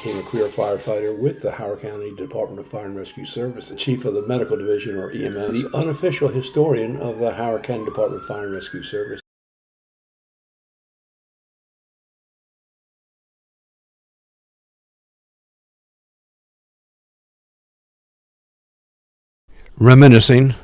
became a career firefighter with the Howard County Department of Fire and Rescue Service, the chief of the medical division, or EMS, the unofficial historian of the Howard County Department of Fire and Rescue Service. Reminiscing,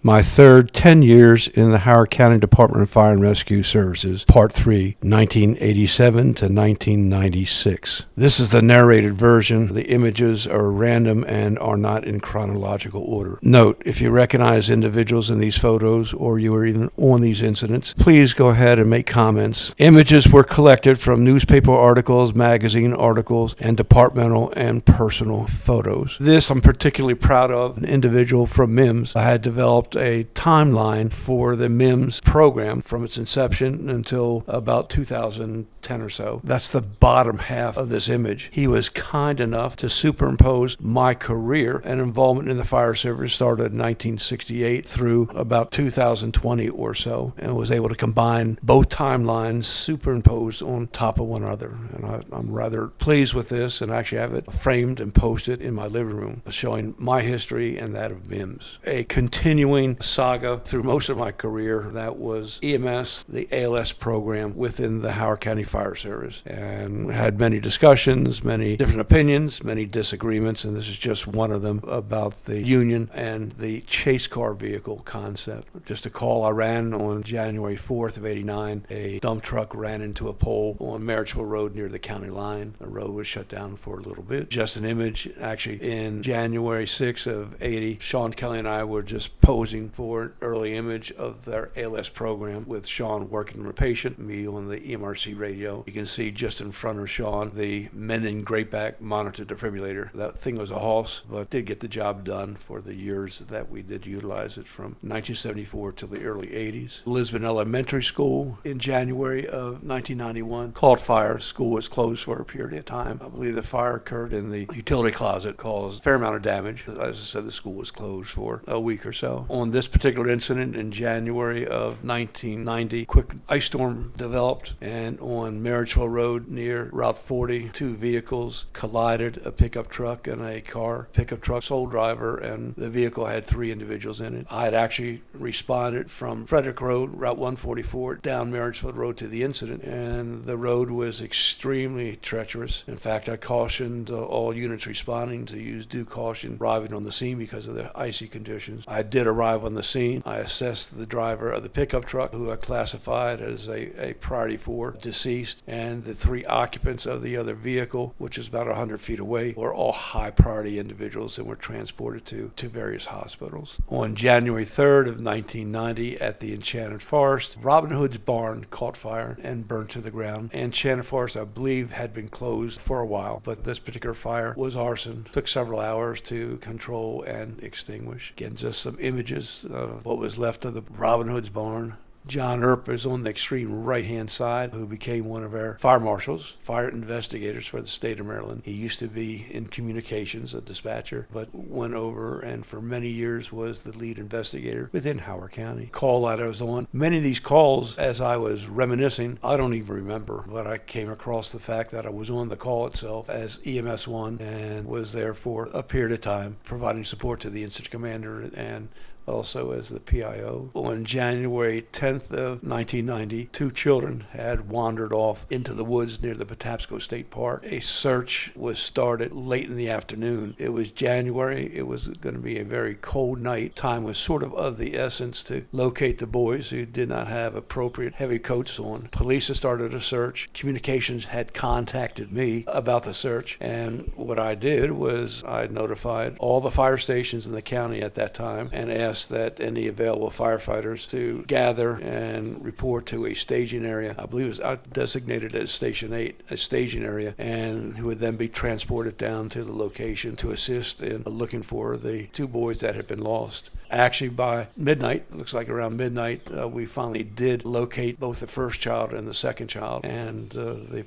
my third 10 years in the Howard County Department of Fire and Rescue Services, Part 3, 1987 to 1996. This is the narrated version. The images are random and are not in chronological order. Note, if you recognize individuals in these photos or you were even on these incidents, please go ahead and make comments. Images were collected from newspaper articles, magazine articles, and departmental and personal photos. This I'm particularly proud of. An individual from MIMS had developed a timeline for the MIMS program from its inception until about 2010 or so. That's the bottom half of this image. He was kind enough to superimpose my career and involvement in the fire service. Started in 1968 through about 2020 or so, and was able to combine both timelines superimposed on top of one another. And I'm rather pleased with this, and actually have it framed and posted in my living room, showing my history and that of MIMS. A continuing saga through most of my career, that was EMS, the ALS program within the Howard County Fire Service, and had many discussions, many different opinions, many disagreements, and this is just one of them about the union and the chase car vehicle concept. Just a call I ran on January 4th of '89, a dump truck ran into a pole on Marriageville Road near the county line. The road was shut down for a little bit. Just an image. Actually, in January 6th of '80, Sean Kelly and I were just posing for an early image of their ALS program, with Sean working with a patient, me on the EMRC radio. You can see just in front of Sean the Menon Greatback monitor defibrillator. That thing was a hoss, but did get the job done for the years that we did utilize it, from 1974 to the early 80s. Lisbon Elementary School in January of 1991 caught fire. School was closed for a period of time. I believe the fire occurred in the utility closet, caused a fair amount of damage. As I said, the school was closed for a week or so. On this particular incident in January of 1990, quick ice storm developed, and on Marriageville Road near Route 40, two vehicles collided, a pickup truck and a car. Pickup truck sole driver, and the vehicle had 3 individuals in it. I had actually responded from Frederick Road, Route 144, down Marriageville Road to the incident, and the road was extremely treacherous. In fact, I cautioned all units responding to use due caution arriving on the scene because of the icy conditions. I did arrive on the scene. I assessed the driver of the pickup truck, who I classified as a priority 4 deceased, and the 3 occupants of the other vehicle, which is about 100 feet away, were all high priority individuals and were transported to various hospitals. On January 3rd of 1990, at the Enchanted Forest, Robin Hood's barn caught fire and burned to the ground. Enchanted Forest, I believe, had been closed for a while, but this particular fire was arson. Took several hours to control and extinguish. Again, just some images of what was left of the Robin Hood's barn. John Earp is on the extreme right-hand side, who became one of our fire marshals, fire investigators for the state of Maryland. He used to be in communications, a dispatcher, but went over and for many years was the lead investigator within Howard County. Call that I was on. Many of these calls, as I was reminiscing, I don't even remember, but I came across the fact that I was on the call itself as EMS1 and was there for a period of time, providing support to the incident commander and also as the PIO. On January 10th of 1990, 2 children had wandered off into the woods near the Patapsco State Park. A search was started late in the afternoon. It was January. It was going to be a very cold night. Time was sort of the essence to locate the boys who did not have appropriate heavy coats on. Police had started a search. Communications had contacted me about the search, and what I did was I notified all the fire stations in the county at that time and asked that any available firefighters to gather and report to a staging area. I believe it was designated as Station 8, a staging area, and who would then be transported down to the location to assist in looking for the 2 boys that had been lost. Actually, by midnight, it looks like around midnight, we finally did locate both the first child and the second child, and the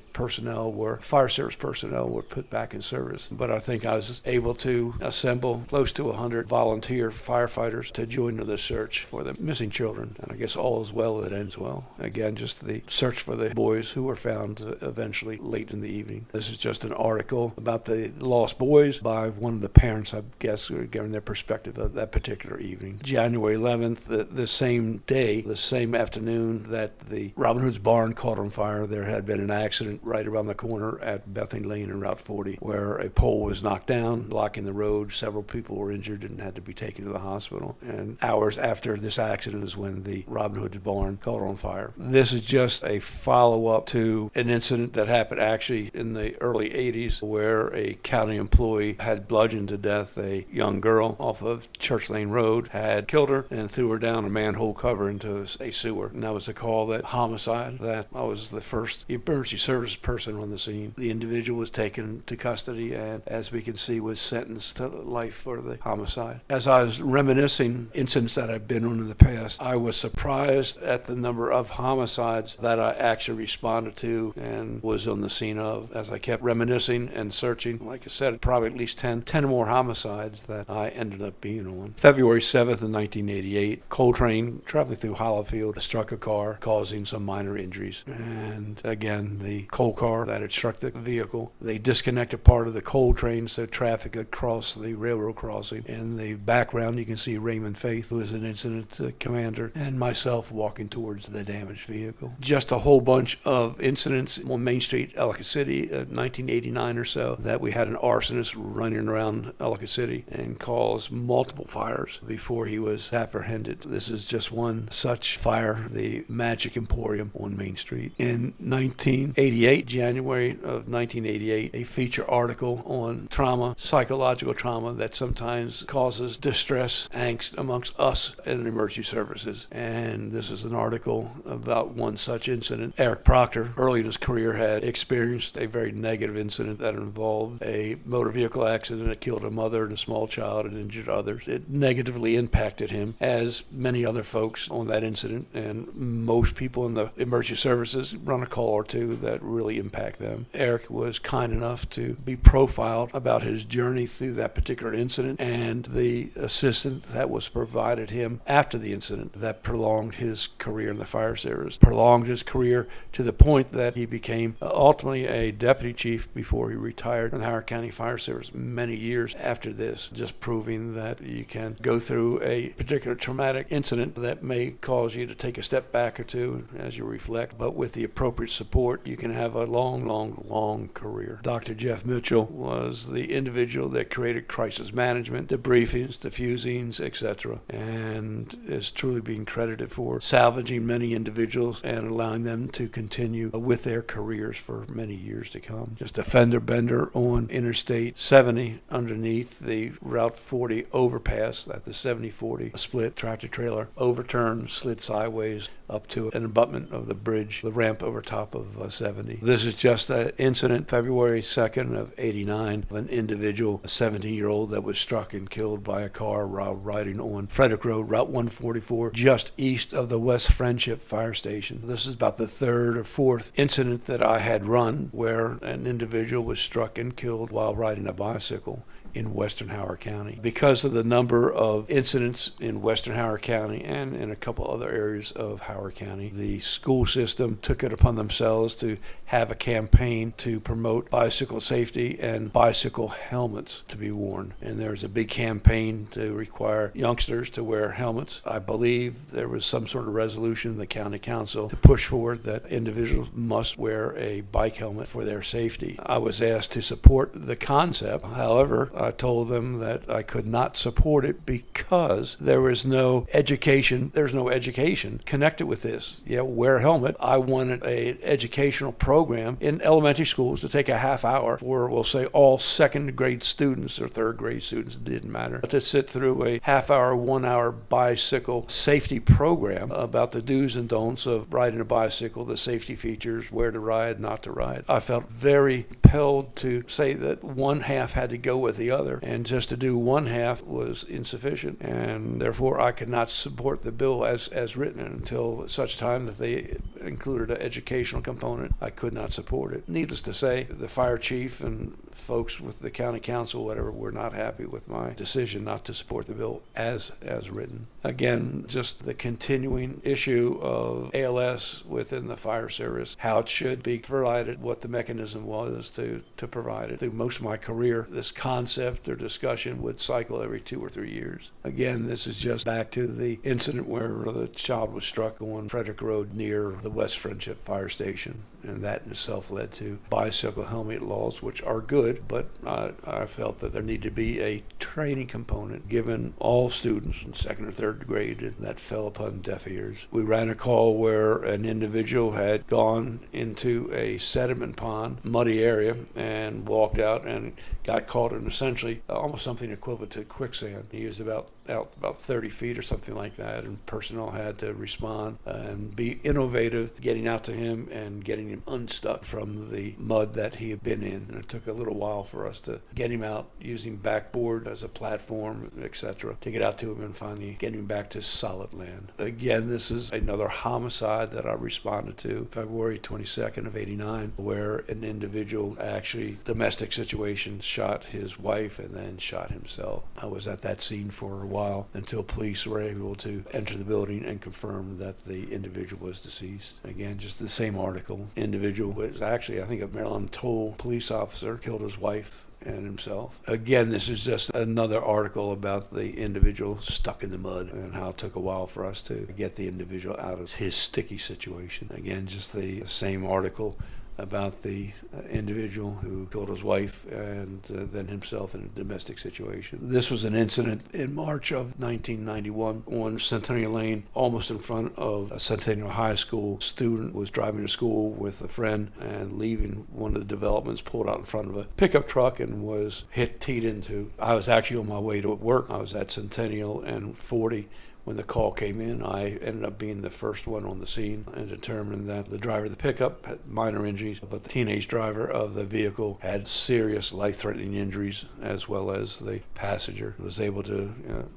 fire service personnel were put back in service. But I think I was able to assemble close to 100 volunteer firefighters to join in the search for the missing children. And I guess all is well that ends well. Again, just the search for the boys who were found eventually late in the evening. This is just an article about the lost boys by one of the parents, I guess, who are giving their perspective of that particular evening. January 11th, the same day, the same afternoon that the Robin Hood's barn caught on fire, there had been an accident right around the corner at Bethany Lane and Route 40 where a pole was knocked down, blocking the road. Several people were injured and had to be taken to the hospital. And hours after this accident is when the Robin Hood's barn caught on fire. This is just a follow-up to an incident that happened actually in the early 80s where a county employee had bludgeoned to death a young girl off of Church Lane Road, had killed her and threw her down a manhole cover into a sewer. And that was a call that homicide, that I was the first emergency service person on the scene. The individual was taken to custody and, as we can see, was sentenced to life for the homicide. As I was reminiscing incidents that I've been on in the past, I was surprised at the number of homicides that I actually responded to and was on the scene of. As I kept reminiscing and searching, like I said, probably at least 10 more homicides that I ended up being on. February 7th of 1988, coal train traveling through Hollowfield struck a car, causing some minor injuries. And again, the coal car that had struck the vehicle, they disconnected part of the coal train so traffic could cross the railroad crossing. In the background, you can see Raymond Faith, who is an incident commander, and myself walking towards the damaged vehicle. Just a whole bunch of incidents on Main Street, Ellicott City, 1989 or so, that we had an arsonist running around Ellicott City and caused multiple fires before he was apprehended. This is just one such fire, the Magic Emporium on Main Street. In 1988, January of 1988, a feature article on trauma, psychological trauma that sometimes causes distress, angst amongst us in emergency services. And this is an article about one such incident. Eric Proctor, early in his career, had experienced a very negative incident that involved a motor vehicle accident that killed a mother and a small child and injured others. It negatively impacted him, as many other folks on that incident, and most people in the emergency services run a call or two that really impact them. Eric was kind enough to be profiled about his journey through that particular incident and the assistance that was provided him after the incident that prolonged his career in the fire service, prolonged his career to the point that he became ultimately a deputy chief before he retired from the Howard County Fire Service many years after this, just proving that you can go through a particular traumatic incident that may cause you to take a step back or two as you reflect, but with the appropriate support, you can have a long career. Dr. Jeff Mitchell was the individual that created crisis management, debriefings, diffusings, etc., and is truly being credited for salvaging many individuals and allowing them to continue with their careers for many years to come. Just a fender bender on Interstate 70 underneath the Route 40 overpass at the 70-40 split, tractor trailer overturned, slid sideways up to an abutment of the bridge, the ramp over top of 70. This is just an incident, February 2nd of 89, of an individual, a 17-year-old that was struck and killed by a car while riding on Frederick Road, Route 144, just east of the West Friendship Fire Station. This is about the third or fourth incident that I had run where an individual was struck and killed while riding a bicycle in western Howard County. Because of the number of incidents in western Howard County and in a couple other areas of Howard County, the school system took it upon themselves to have a campaign to promote bicycle safety and bicycle helmets to be worn. And there's a big campaign to require youngsters to wear helmets. I believe there was some sort of resolution in the county council to push forward that individuals must wear a bike helmet for their safety. I was asked to support the concept. However, I told them that I could not support it because there was no education. There's no education connected with this. Yeah, wear a helmet. I wanted an educational program in elementary schools to take a half hour for, we'll say, all second grade students or third grade students, it didn't matter, to sit through a half hour, 1 hour bicycle safety program about the do's and don'ts of riding a bicycle, the safety features, where to ride, not to ride. I felt very compelled to say that one half had to go with the other, and just to do one half was insufficient, and therefore I could not support the bill as written until such time that they included an educational component. I could not support it. Needless to say, the fire chief and folks with the county council, whatever, were not happy with my decision not to support the bill as written. Again, just the continuing issue of ALS within the fire service, how it should be provided, what the mechanism was to provide it. Through most of my career, this concept or discussion would cycle every 2 or 3 years. Again, this is just back to the incident where the child was struck on Frederick Road near the West Friendship Fire Station, and that in itself led to bicycle helmet laws, which are good, but I felt that there needed to be a training component given all students in second or third grade, and that fell upon deaf ears. We ran a call where an individual had gone into a sediment pond, muddy area, and walked out and got caught in essentially almost something equivalent to quicksand. He was about 30 feet or something like that, and personnel had to respond and be innovative, getting out to him and getting him unstuck from the mud that he had been in. And it took a little while for us to get him out using backboard as a platform, etc., to get out to him and finally get him back to solid land. Again, this is another homicide that I responded to February 22nd of '89, where an individual actually, domestic situation, shot his wife and then shot himself. I was at that scene for a while until police were able to enter the building and confirm that the individual was deceased. Again, just the same article. Individual was actually, I think, a Maryland toll police officer, killed his wife and himself. Again, this is just another article about the individual stuck in the mud and how it took a while for us to get the individual out of his sticky situation. Again, just the same article about the individual who killed his wife and then himself in a domestic situation. This was an incident in March of 1991 on Centennial Lane, almost in front of a Centennial High School. Student was driving to school with a friend and leaving one of the developments, pulled out in front of a pickup truck and was teed into. I was actually on my way to work. I was at Centennial and 40 when the call came in. I ended up being the first one on the scene and determined that the driver of the pickup had minor injuries, but the teenage driver of the vehicle had serious life-threatening injuries, as well as the passenger was able to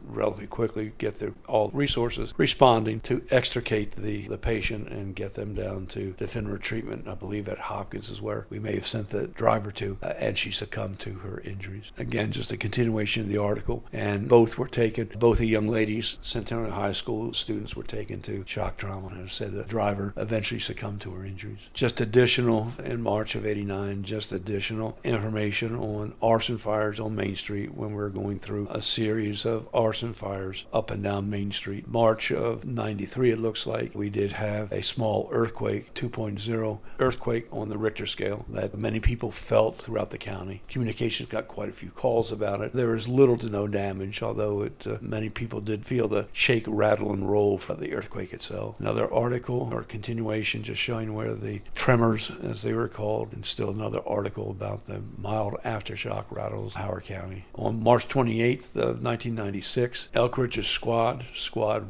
relatively quickly get all resources responding to extricate the patient and get them down to definitive treatment. I believe at Hopkins is where we may have sent the driver to, and she succumbed to her injuries. Again, just a continuation of the article, and both were taken, both the young ladies, Centennial High School students, were taken to shock trauma, and said the driver eventually succumbed to her injuries. Just additional, in March of '89, just additional information on arson fires on Main Street when we were going through a series of arson fires up and down Main Street. March of '93, it looks like, we did have a small earthquake, 2.0 earthquake on the Richter scale that many people felt throughout the county. Communications got quite a few calls about it. There was little to no damage, although many people did feel the shake, rattle, and roll for the earthquake itself. Another article or continuation just showing where the tremors, as they were called, and still another article about the mild aftershock rattles Howard County. On March 28th of 1996, Elk Ridge's Squad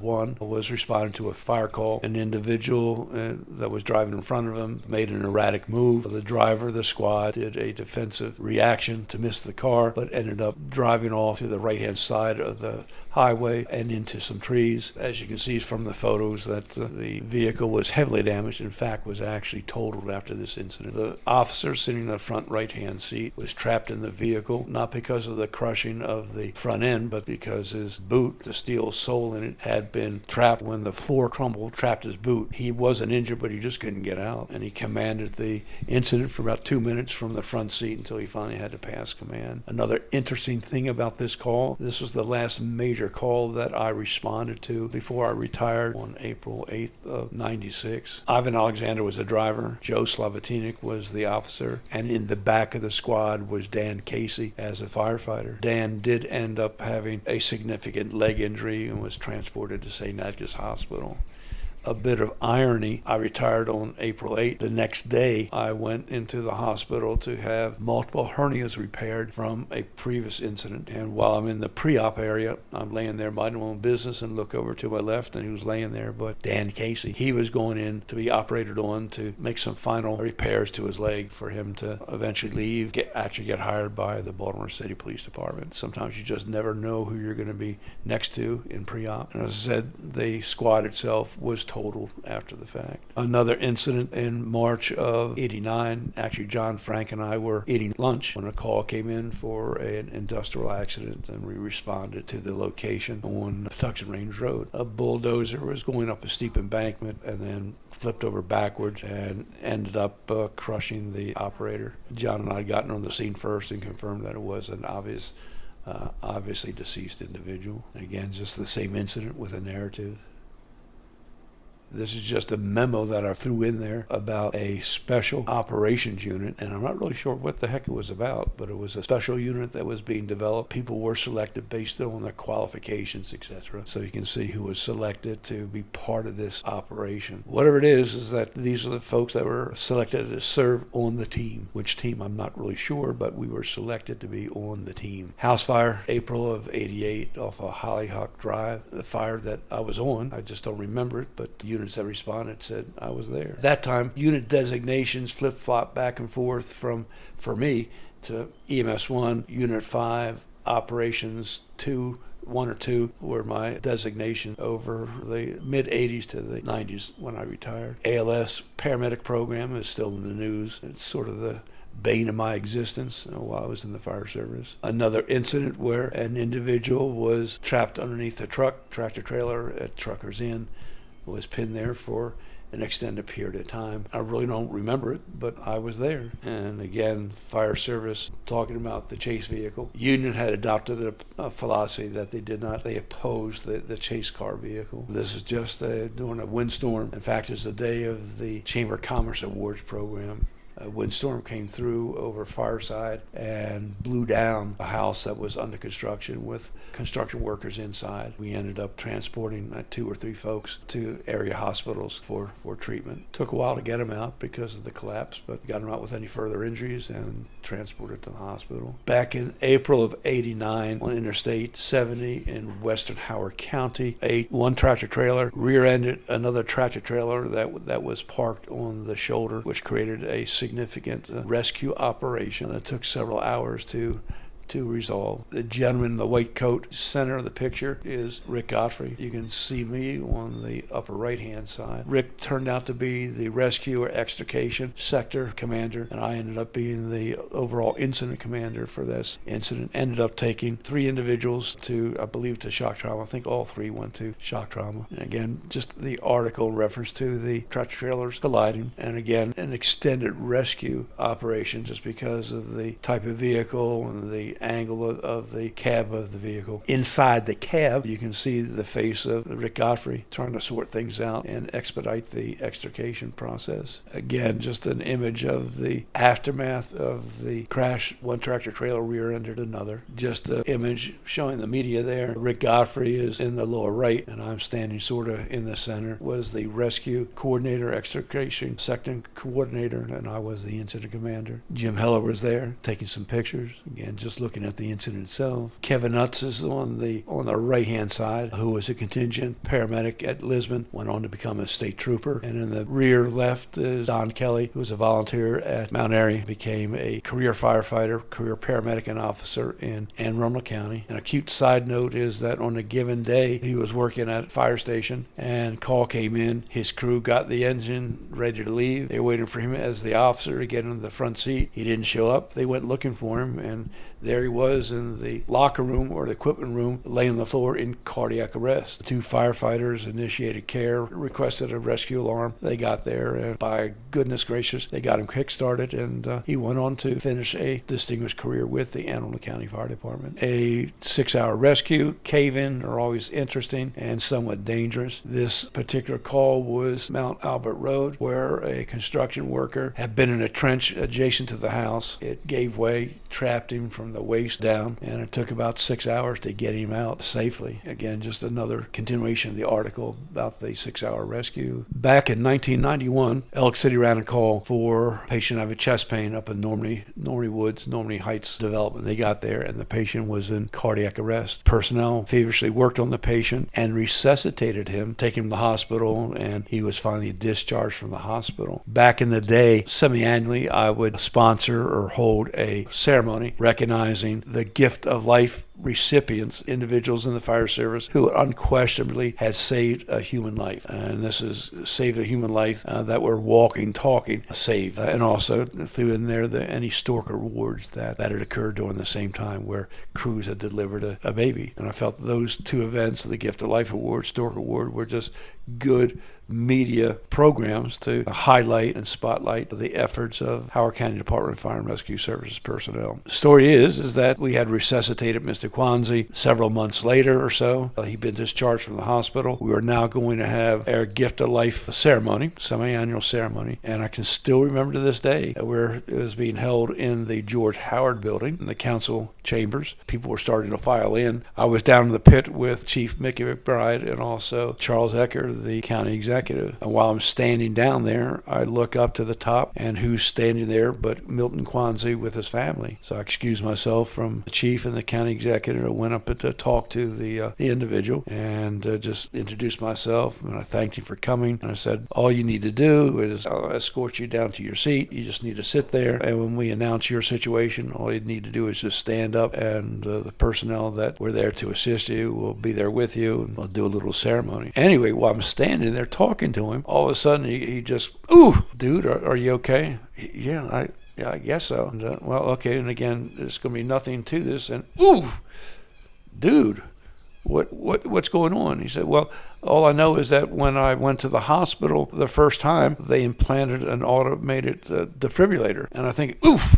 1, was responding to a fire call. An individual that was driving in front of him made an erratic move. The driver of the squad did a defensive reaction to miss the car, but ended up driving off to the right-hand side of the highway and into some trees. As you can see from the photos, that the vehicle was heavily damaged. In fact, was actually totaled after this incident. The officer sitting in the front right-hand seat was trapped in the vehicle, not because of the crushing of the front end, but because his boot, the steel sole in it, had been trapped. When the floor crumbled, trapped his boot. He wasn't injured, but he just couldn't get out. And he commanded the incident for about 2 minutes from the front seat until he finally had to pass command. Another interesting thing about this call, this was the last major call that I responded to before I retired on April 8th of '96. Ivan Alexander was the driver. Joe Slavatinik was the officer. And in the back of the squad was Dan Casey as a firefighter. Dan did end up having a significant leg injury and was transported to St. Edgar's Hospital. A bit of irony, I retired on April 8th. The next day, I went into the hospital to have multiple hernias repaired from a previous incident. And while I'm in the pre-op area, I'm laying there minding my own business and look over to my left, and he was laying there, but Dan Casey. He was going in to be operated on to make some final repairs to his leg for him to eventually leave, actually get hired by the Baltimore City Police Department. Sometimes you just never know who you're going to be next to in pre-op. And as I said, the squad itself was totaled after the fact. Another incident in March of '89, actually John Frank and I were eating lunch when a call came in for an industrial accident, and we responded to the location on Patuxent Range Road. A bulldozer was going up a steep embankment and then flipped over backwards and ended up crushing the operator. John and I had gotten on the scene first and confirmed that it was an obviously deceased individual. Again, just the same incident with a narrative. This is just a memo that I threw in there about a special operations unit, and I'm not really sure what the heck it was about, but it was a special unit that was being developed. People were selected based on their qualifications, etc. So you can see who was selected to be part of this operation. Whatever it is that these are the folks that were selected to serve on the team. Which team, I'm not really sure, but we were selected to be on the team. House fire, April of '88 off of Hollyhock Drive. The fire that I was on, I just don't remember it, but the units that responded said I was there. At that time, unit designations flip-flop back and forth from, for me, to EMS 1, Unit 5, Operations 2, 1 or 2 were my designation over the mid-'80s to the '90s when I retired. ALS paramedic program is still in the news. It's sort of the bane of my existence while I was in the fire service. Another incident where an individual was trapped underneath a tractor trailer at Truckers Inn, was pinned there for an extended period of time. I really don't remember it, but I was there. And again, fire service, talking about the chase vehicle. Union had adopted a philosophy that they opposed the chase car vehicle. This is just during a windstorm. In fact, it's the day of the Chamber of Commerce Awards program. A windstorm came through over Fireside and blew down a house that was under construction with construction workers inside. We ended up transporting 2 or 3 folks to area hospitals for treatment. Took a while to get them out because of the collapse, but got them out with any further injuries and transported to the hospital. Back in April of '89 on Interstate 70 in western Howard County, one tractor trailer rear-ended another tractor trailer that was parked on the shoulder, which created a significant rescue operation that took several hours to resolve. The gentleman in the white coat, center of the picture, is Rick Godfrey. You can see me on the upper right-hand side. Rick turned out to be the rescue or extrication sector commander, and I ended up being the overall incident commander for this incident. Ended up taking 3 individuals to, I believe, to shock trauma. I think all 3 went to shock trauma. And again, just the article in reference to the tractor trailers colliding, and again, an extended rescue operation just because of the type of vehicle and the angle of the cab of the vehicle. Inside the cab, you can see the face of Rick Godfrey trying to sort things out and expedite the extrication process. Again, just an image of the aftermath of the crash. One tractor trailer rear-ended another. Just an image showing the media there. Rick Godfrey is in the lower right, and I'm standing sort of in the center. Was the rescue coordinator, extrication section coordinator, and I was the incident commander. Jim Heller was there taking some pictures. Again, just looking at the incident itself. Kevin Utz is on the right-hand side, who was a contingent paramedic at Lisbon, went on to become a state trooper. And in the rear left is Don Kelly, who was a volunteer at Mount Airy, became a career firefighter, career paramedic and officer in Anne Arundel County. And a cute side note is that on a given day, he was working at a fire station and call came in. His crew got the engine ready to leave. They were waiting for him as the officer to get in the front seat. He didn't show up. They went looking for him, and there he was in the locker room or the equipment room, laying on the floor in cardiac arrest. The 2 firefighters initiated care, requested a rescue alarm. They got there, and by goodness gracious, they got him kick-started, and he went on to finish a distinguished career with the Anne Arundel County Fire Department. A 6-hour rescue. Cave-in are always interesting and somewhat dangerous. This particular call was Mount Albert Road, where a construction worker had been in a trench adjacent to the house. It gave way, trapped him from the the waist down, and it took about 6 hours to get him out safely. Again, just another continuation of the article about the 6-hour rescue. Back in 1991, Elk City ran a call for a patient having chest pain up in Normandy Woods, Normandy Heights development. They got there, and the patient was in cardiac arrest. Personnel feverishly worked on the patient and resuscitated him, taking him to the hospital, and he was finally discharged from the hospital. Back in the day, semi-annually, I would sponsor or hold a ceremony recognizing the gift of life recipients, individuals in the fire service who unquestionably had saved a human life. And this is saved a human life that were walking, talking, saved. And also threw in there any stork awards that had occurred during the same time where crews had delivered a baby. And I felt those two events, the Gift of Life Award, Stork Award, were just good media programs to highlight and spotlight the efforts of Howard County Department of Fire and Rescue Services personnel. The story is that we had resuscitated Mr. Kwanzi several months later or so. He'd been discharged from the hospital. We were now going to have our Gift of Life ceremony, semi-annual ceremony, and I can still remember to this day where it was being held in the George Howard building in the council chambers. People were starting to file in. I was down in the pit with Chief Mickey McBride and also Charles Ecker, the county executive. And while I'm standing down there, I look up to the top, and who's standing there but Milton Kwanzi with his family. So I excused myself from the chief and the county executive. I went up to talk to the individual and just introduced myself, and I thanked him for coming. And I said, all you need to do is I'll escort you down to your seat. You just need to sit there, and when we announce your situation, all you need to do is just stand up, and the personnel that were there to assist you will be there with you, and we'll do a little ceremony. Anyway, while I'm standing there talking to him, all of a sudden he just, ooh, dude, are you okay? Yeah, I guess so. And, well, okay, and again, there's going to be nothing to this, and ooh, dude, what's going on? He said, well, all I know is that when I went to the hospital the first time, they implanted an automated defibrillator, and I think, oof,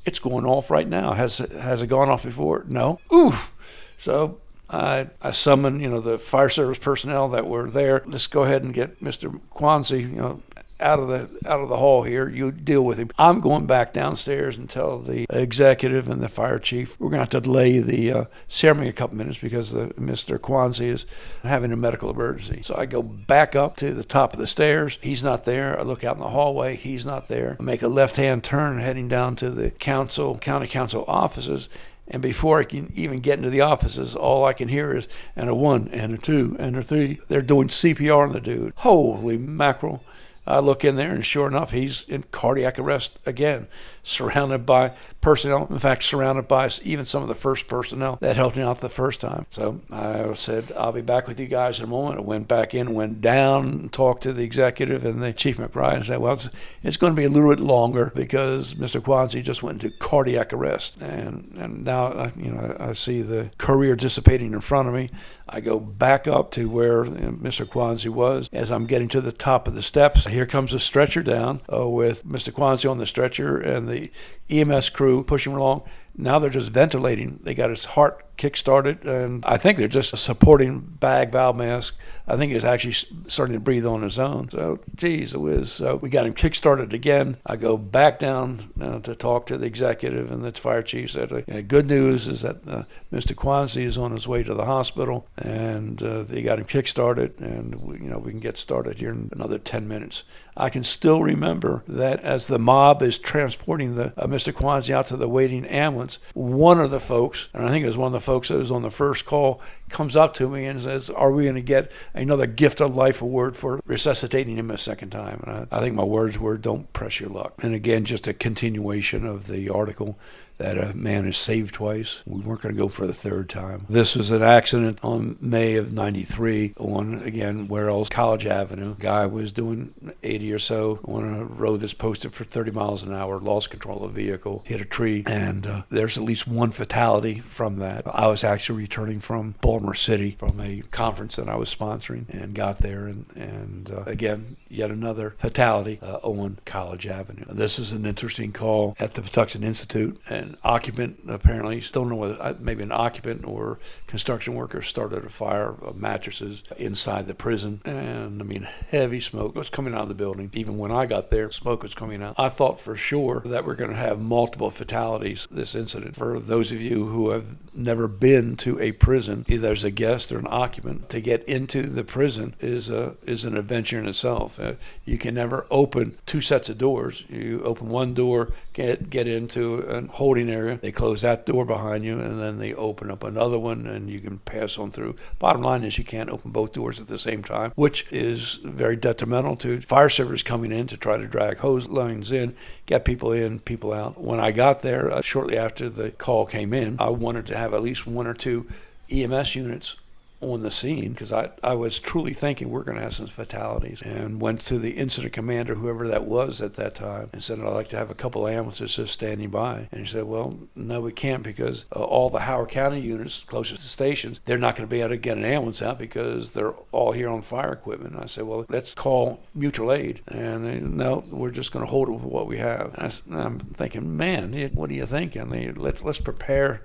it's going off right now. Has it gone off before? No. Oof. So I summoned, the fire service personnel that were there. Let's go ahead and get Mr. Kwanzi, out of the hall here. You deal with him. I'm going back downstairs and tell the executive and the fire chief we're going to have to delay the ceremony a couple minutes because Mr. Kwanzi is having a medical emergency. So I go back up to the top of the stairs. He's not there. I look out in the hallway. He's not there. I make a left-hand turn heading down to the county council offices. And before I can even get into the offices, all I can hear is, and a 1, and a 2, and a 3. They're doing CPR on the dude. Holy mackerel. I look in there, and sure enough, he's in cardiac arrest again, surrounded by personnel. In fact, surrounded by even some of the first personnel that helped me out the first time. So I said, I'll be back with you guys in a moment. I went back in, went down, and talked to the executive and the Chief McBride and said, well, it's going to be a little bit longer because Mr. Kwanzi just went into cardiac arrest. And now, I see the career dissipating in front of me. I go back up to where Mr. Kwanzi was. As I'm getting to the top of the steps, here comes a stretcher down with Mr. Kwanzi on the stretcher and the EMS crew pushing him along. Now they're just ventilating. They got his heart kick-started, and I think they're just a supporting bag valve mask. I think he's actually starting to breathe on his own. So, geez, it was. We got him kick-started again. I go back down to talk to the executive and the fire chief. Said, good news is that Mr. Kwanzi is on his way to the hospital, and they got him kick-started, and we can get started here in another 10 minutes. I can still remember that as the mob is transporting the Mr. Kwanzi out to the waiting ambulance, one of the folks, and I think it was one of the folks that was on the first call, comes up to me and says, are we going to get another Gift of Life award for resuscitating him a second time? And I think my words were, don't press your luck. And again, just a continuation of the article that a man is saved twice. We weren't going to go for the third time. This was an accident on May of 93 on, again, Wells College Avenue. Guy was doing 80 or so on a road that's posted for 30 miles an hour, lost control of the vehicle, hit a tree, and there's at least one fatality from that. I was actually returning from Baltimore City from a conference that I was sponsoring and got there, and again, yet another fatality on College Avenue. This is an interesting call at the Patuxent Institute, and an occupant, apparently, don't know whether maybe an occupant or construction worker, started a fire of mattresses inside the prison. And I mean, heavy smoke was coming out of the building. Even when I got there, smoke was coming out. I thought for sure that we're going to have multiple fatalities this incident. For those of you who have never been to a prison, either as a guest or an occupant, to get into the prison is an adventure in itself. You can never open two sets of doors. You open one door, get into a holding area. They close that door behind you, and then they open up another one, and you can pass on through. Bottom line is you can't open both doors at the same time, which is very detrimental to fire service coming in to try to drag hose lines in, get people in, people out. When I got there, shortly after the call came in, I wanted to have at least one or two EMS units on the scene, because I was truly thinking we're going to have some fatalities, and went to the incident commander, whoever that was at that time, and said, I'd like to have a couple ambulances just standing by. And he said, well, no, we can't, because all the Howard County units closest to stations, they're not going to be able to get an ambulance out because they're all here on fire equipment. And I said, well, let's call mutual aid. And they, no, we're just going to hold it with what we have. And I'm thinking, man, what are you thinking? Let's prepare,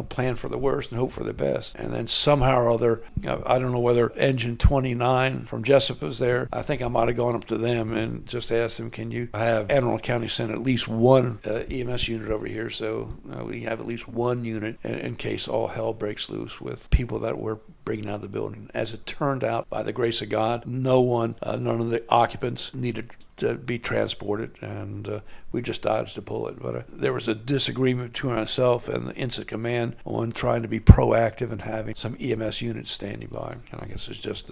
plan for the worst and hope for the best. And then somehow or other, I don't know whether Engine 29 from Jessup was there. I think I might have gone up to them and just asked them, can you have Anne Arundel County send at least one EMS unit over here, so we have at least one unit in case all hell breaks loose with people that were breaking out of the building. As it turned out, by the grace of God, none of the occupants needed to be transported, and we just dodged a bullet. But there was a disagreement between myself and the incident command on trying to be proactive and having some EMS units standing by. And I guess it's just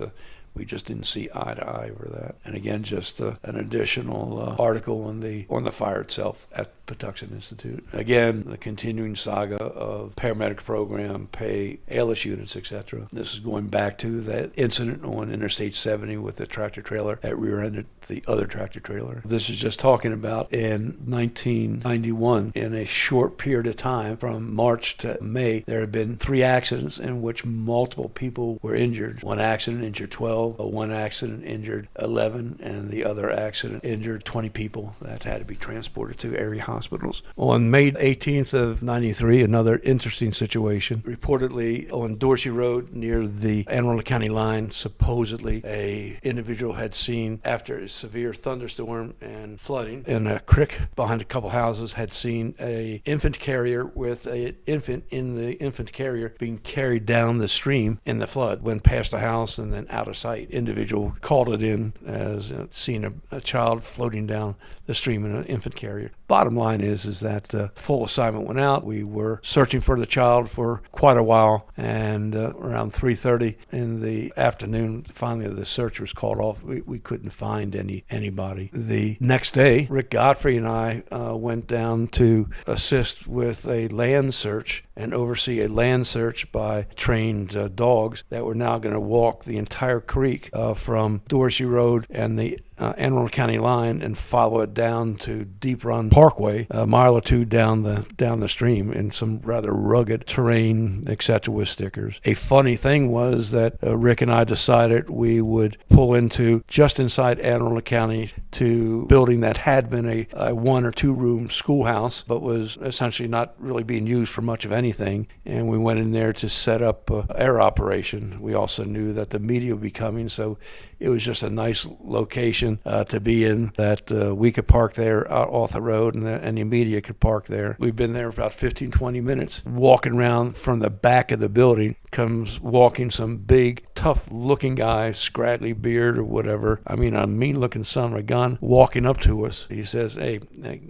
we just didn't see eye to eye over that. And again, just an additional article on the fire itself at Patuxent Institute. Again, the continuing saga of paramedic program, pay, ALS units, etc. This is going back to that incident on Interstate 70 with the tractor trailer that rear-ended the other tractor trailer. This is just talking about in 1991, in a short period of time, from March to May, there have been 3 accidents in which multiple people were injured. One accident injured 12, one accident injured 11, and the other accident injured 20 people that had to be transported to area hospitals. On May 18th of 93, another interesting situation. Reportedly on Dorsey Road near the Anne Arundel County line, supposedly a individual had seen, after a severe thunderstorm and flooding in a creek behind a couple houses, had seen a infant carrier with an infant in the infant carrier being carried down the stream in the flood. Went past a house and then out of sight. Individual called it in as seeing a child floating down the stream in an infant carrier. Bottom line is that full assignment went out. We were searching for the child for quite a while, and around 3:30 in the afternoon, finally the search was called off. We couldn't find anybody. The next day, Rick Godfrey and I went down to assist with a land search and oversee a land search by trained dogs that were now going to walk the entire creek from Dorsey Road and the Anne Arundel County line and follow it down to Deep Run Parkway, a mile or two down the stream in some rather rugged terrain, etc., with stickers. A funny thing was that Rick and I decided we would pull into just inside Anne Arundel County to a building that had been a 1 or 2 room schoolhouse, but was essentially not really being used for much of anything. And we went in there to set up air operation. We also knew that the media would be coming, so it was just a nice location to be in, that we could park there out off the road, and the media could park there. We've been there for about 15, 20 minutes. Walking around from the back of the building comes walking some big, tough-looking guy, scraggly beard or whatever. I mean, a mean-looking son of a gun, walking up to us. He says, hey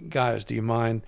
guys, do you mind?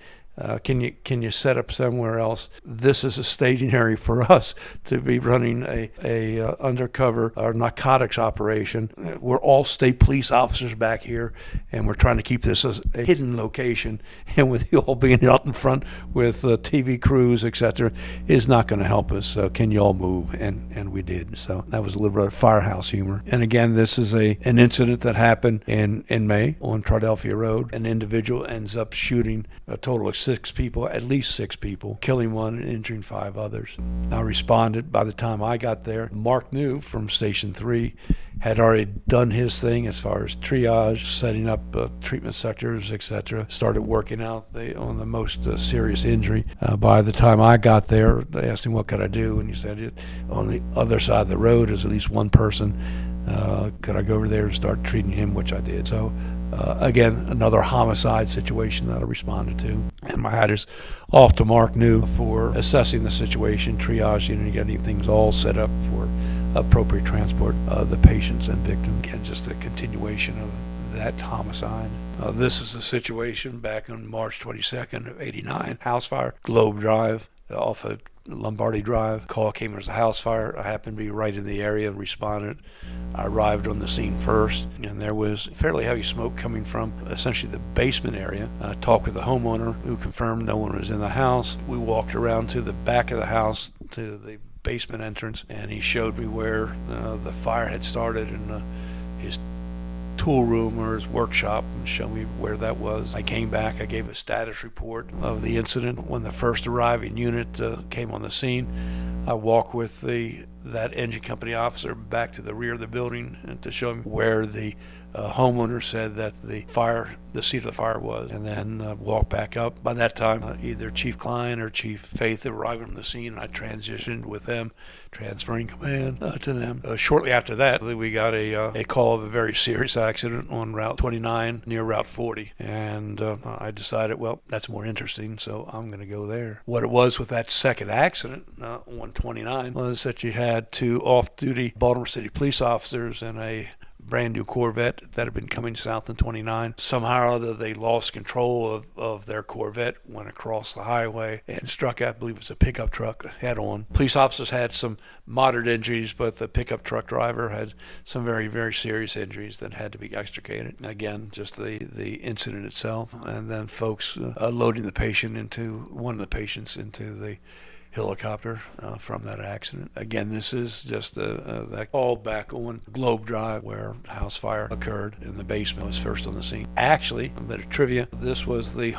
Can you set up somewhere else? This is a staging area for us to be running a undercover or narcotics operation. We're all state police officers back here, and we're trying to keep this as a hidden location. And with you all being out in front with TV crews, etc., is not going to help us. So can you all move? And we did. So that was a little bit of firehouse humor. And again, this is an incident that happened in May on Triadelphia Road. An individual ends up shooting a total of 6 people, at least 6 people, killing 1 and injuring 5 others. I responded. By the time I got there, Mark New from Station 3 had already done his thing as far as triage, setting up treatment sectors, etc. Started working out on the most serious injury. By the time I got there, they asked him, what could I do? And he said, on the other side of the road is at least one person. Could I go over there and start treating him, which I did. So again, another homicide situation that I responded to. And my hat is off to Mark New for assessing the situation, triaging, and getting things all set up for appropriate transport of the patients and victims. Again, just a continuation of that homicide. This is the situation back on March 22nd of '89. House fire, Globe Drive, off of Lombardi Drive. Call came as a house fire. I happened to be right in the area and responded. I arrived on the scene first, and there was fairly heavy smoke coming from essentially the basement area. I talked with the homeowner, who confirmed no one was in the house. We walked around to the back of the house, to the basement entrance, and he showed me where the fire had started in his tool room or his workshop, and showed me where that was. I came back, I gave a status report of the incident. When the first arriving unit came on the scene, I walked with that engine company officer back to the rear of the building and to show him where the homeowner said that the seat of the fire was, and then walked back up. By that time, either Chief Klein or Chief Faith arrived on the scene, and I transitioned with them, transferring command to them. Shortly after that, we got a call of a very serious accident on Route 29 near Route 40, and I decided, well, that's more interesting, so I'm going to go there. What it was with that second accident on 29 was that you had two off-duty Baltimore City police officers and a brand new Corvette that had been coming south in 29. Somehow or other, they lost control of their Corvette, went across the highway, and struck, I believe it was a pickup truck, head on. Police officers had some moderate injuries, but the pickup truck driver had some very, very serious injuries that had to be extricated. Again, just the incident itself, and then folks loading one of the patients into the helicopter from that accident. Again, this is just that all back on Globe Drive where the house fire occurred in the basement. I was first on the scene. Actually, a bit of trivia, this was the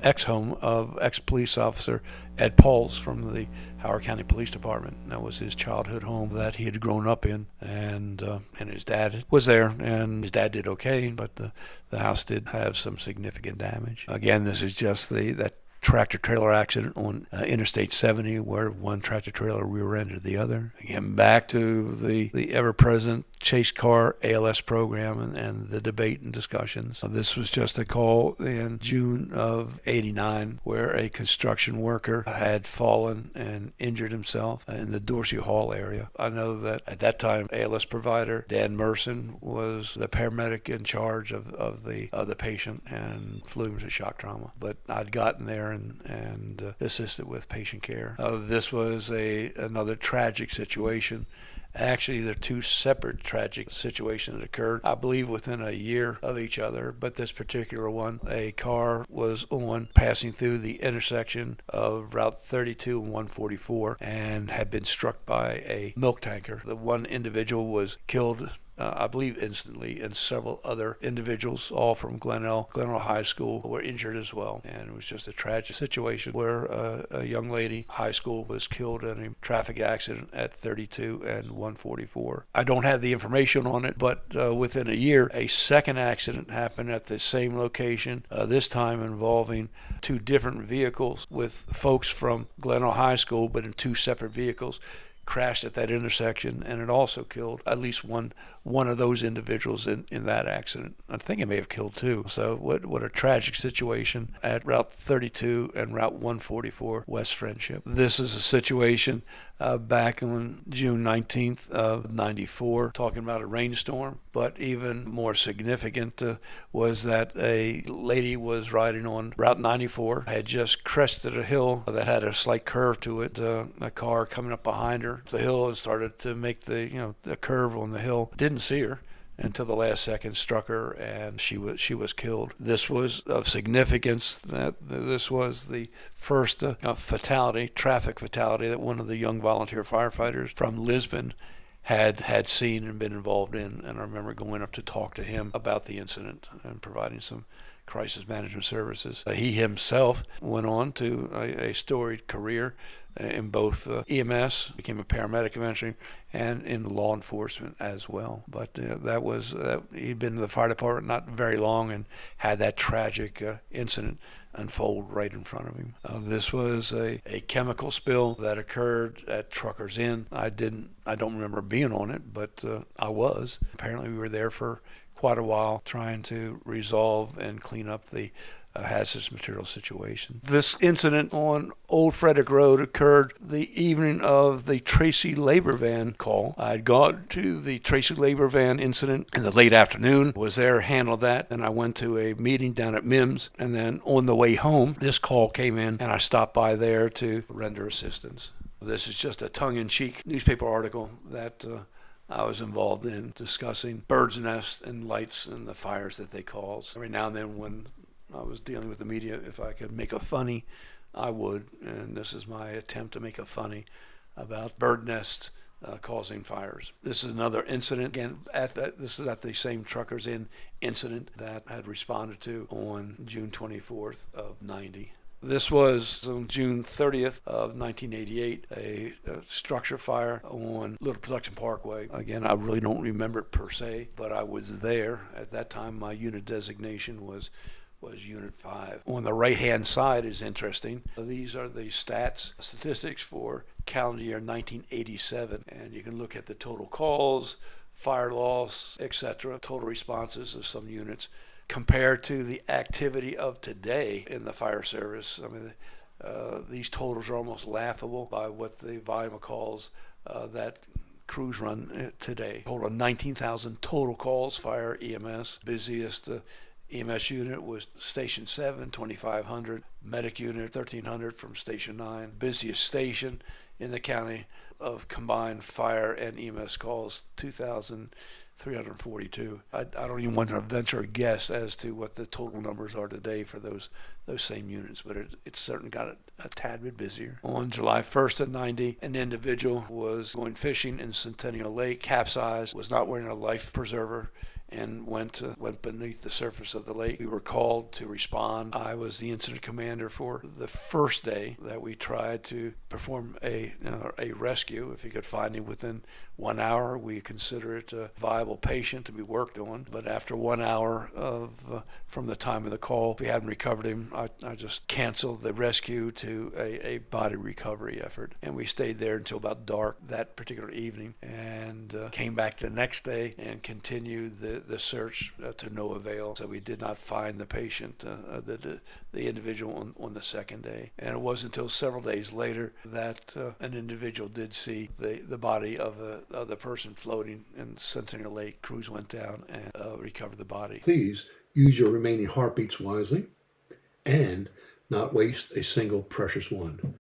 ex-home of ex-police officer Ed Pauls from the Howard County Police Department. That was his childhood home that he had grown up in, and his dad was there, and his dad did okay, but the house did have some significant damage. Again, this is just that tractor-trailer accident on Interstate 70 where one tractor-trailer rear-ended the other. Again, back to the ever-present chase car ALS program and the debate and discussions. This was just a call in June of '89 where a construction worker had fallen and injured himself in the Dorsey Hall area. I know that at that time, ALS provider Dan Merson was the paramedic in charge of the patient and flew him to shock trauma. But I'd gotten there and assisted with patient care. This was another tragic situation. Actually, they're two separate tragic situations that occurred, I believe, within a year of each other. But this particular one, a car was passing through the intersection of Route 32 and 144 and had been struck by a milk tanker. The one individual was killed, I believe instantly, and several other individuals, all from Glenelg High School, were injured as well. And it was just a tragic situation where a young lady, high school, was killed in a traffic accident at 32 and 144. I don't have the information on it, but within a year, a second accident happened at the same location, this time involving two different vehicles with folks from Glenelg High School, but in two separate vehicles, crashed at that intersection, and it also killed at least one of those individuals in that accident. I think it may have killed two. So what a tragic situation at Route 32 and Route 144 West Friendship. This is a situation back on June 19th of 94, talking about a rainstorm. But even more significant was that a lady was riding on Route 94, had just crested a hill that had a slight curve to it. A car coming up behind her, the hill, and started to make the curve on the hill. Didn't see her until the last second, struck her, and she was killed. This was of significance that this was the first traffic fatality that one of the young volunteer firefighters from Lisbon had seen and been involved in. And I remember going up to talk to him about the incident and providing some crisis management services. He himself went on to a storied career in both EMS, became a paramedic eventually, and in law enforcement as well. But he'd been in the fire department not very long and had that tragic incident unfold right in front of him. This was a chemical spill that occurred at Truckers Inn. I don't remember being on it, but I was. Apparently we were there for quite a while trying to resolve and clean up the hazardous material situation. This incident on Old Frederick Road occurred the evening of the Tracy labor van call. I'd gone to the Tracy labor van incident in the late afternoon, was there, handled that, and I went to a meeting down at MIMS, and then on the way home, this call came in, and I stopped by there to render assistance. This is just a tongue-in-cheek newspaper article that I was involved in discussing birds' nests and lights and the fires that they cause. Every now and then when I was dealing with the media, if I could make a funny, I would, and this is my attempt to make a funny about bird nests causing fires. This is another incident, again, this is at the same Truckers Inn incident that I had responded to on June 24th of 90. This was on June 30th of 1988, a structure fire on Little Production Parkway. Again, I really don't remember it per se, but I was there. At that time, my unit designation was Unit 5. On the right-hand side is interesting. These are the statistics for calendar year 1987, and you can look at the total calls, fire loss, etc., total responses of some units, compared to the activity of today in the fire service. I mean, these totals are almost laughable by what the volume of calls that crews run today. Total of 19,000 total calls, fire, EMS. Busiest EMS unit was Station 7, 2,500. Medic unit, 1,300 from Station 9. Busiest station in the county of combined fire and EMS calls, 2,342. I don't even want to venture a guess as to what the total numbers are today for those same units, but it's certainly got a tad bit busier. On July 1st of 90, an individual was going fishing in Centennial Lake, capsized, was not wearing a life preserver, and went beneath the surface of the lake. We were called to respond. I was the incident commander for the first day that we tried to perform a rescue. If you could find him within 1 hour, we consider it a viable patient to be worked on. But after 1 hour from the time of the call, if we hadn't recovered him, I just canceled the rescue to a body recovery effort. And we stayed there until about dark that particular evening, and came back the next day and continued the search to no avail. So we did not find the patient, the individual on the second day. And it wasn't until several days later that an individual did see the body of the person floating in Centennial Lake. Crews went down and recovered the body. Please use your remaining heartbeats wisely and not waste a single precious one.